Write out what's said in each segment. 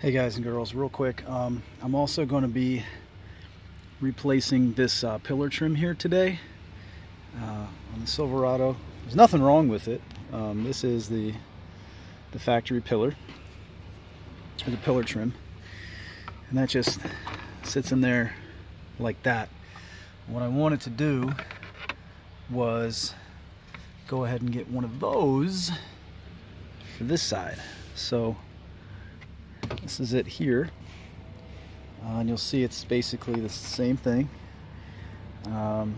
Hey guys and girls, real quick, I'm also going to be replacing this pillar trim here today on the Silverado. There's nothing wrong with it. This is the factory pillar, or the pillar trim, and that just sits in there like that. What I wanted to do was go ahead and get one of those for this side. So this is it here, and you'll see it's basically the same thing. Hold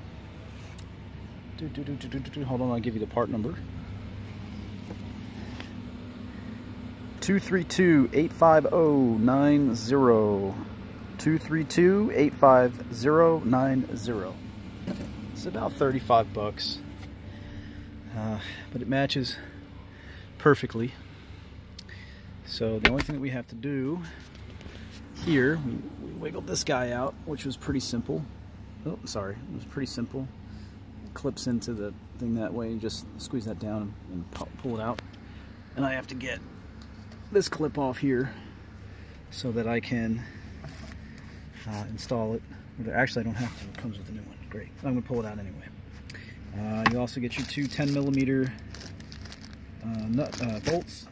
on, I'll give you the part number. 232-850-90. 232-850-90. It's about 35 bucks, but it matches perfectly. So the only thing that we have to do here, we wiggled this guy out, which was pretty simple. Oh, sorry, it was pretty simple. It clips into the thing that way. You just squeeze that down and pull it out. And I have to get this clip off here so that I can install it. Actually, I don't have to. It comes with a new one. Great. I'm going to pull it out anyway. You also get your two 10mm bolts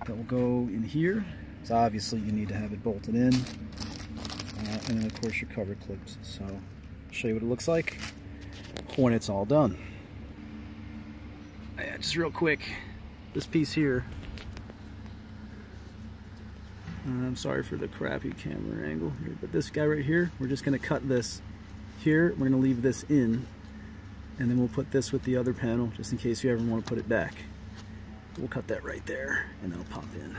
that will go in here. So obviously you need to have it bolted in, and then of course your cover clips. So I'll show you what it looks like when it's all done. Yeah, just real quick, this piece here, I'm sorry for the crappy camera angle here, but this guy right here, we're just going to cut this here. We're going to leave this in, and then we'll put this with the other panel just in case you ever want to put it back. We'll cut that right there, and it'll pop in.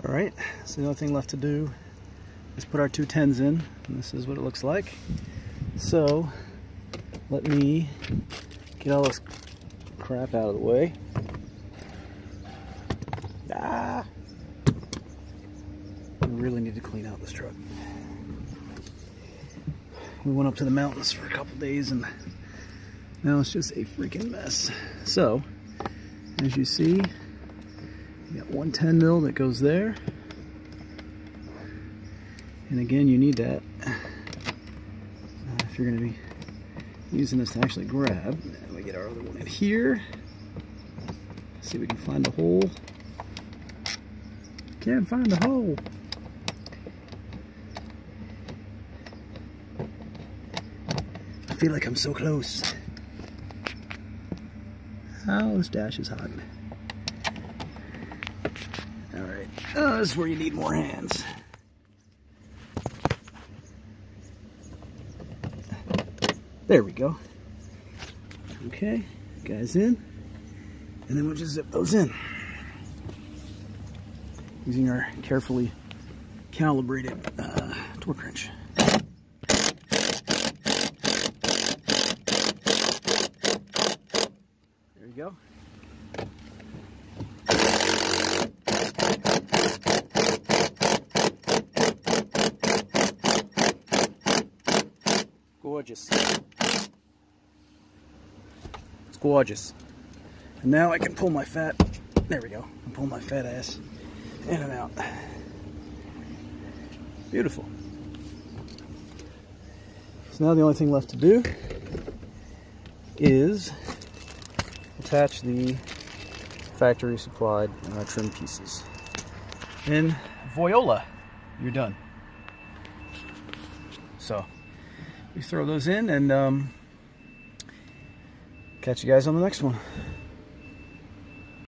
Alright, so the only thing left to do is put our two 10s in, and this is what it looks like. So, let me get all this crap out of the way. I really need to clean out this truck. We went up to the mountains for a couple days, and now it's just a freaking mess. So, as you see, you got one 10mm that goes there. And again, you need that if you're going to be using this to actually grab. And we get our other one in here. See if we can find the hole. Can't find the hole. I feel like I'm so close. Oh, this dash is hot. Alright, this is where you need more hands. There we go. Okay, guys in. And then we'll just zip those in. Using our carefully calibrated torque wrench. There you go. Gorgeous. It's gorgeous. And now I can pull my fat, there we go, I can pull my fat ass in and out. Beautiful. So now the only thing left to do is attach the factory supplied trim pieces. And voila, you're done. So we throw those in, and catch you guys on the next one.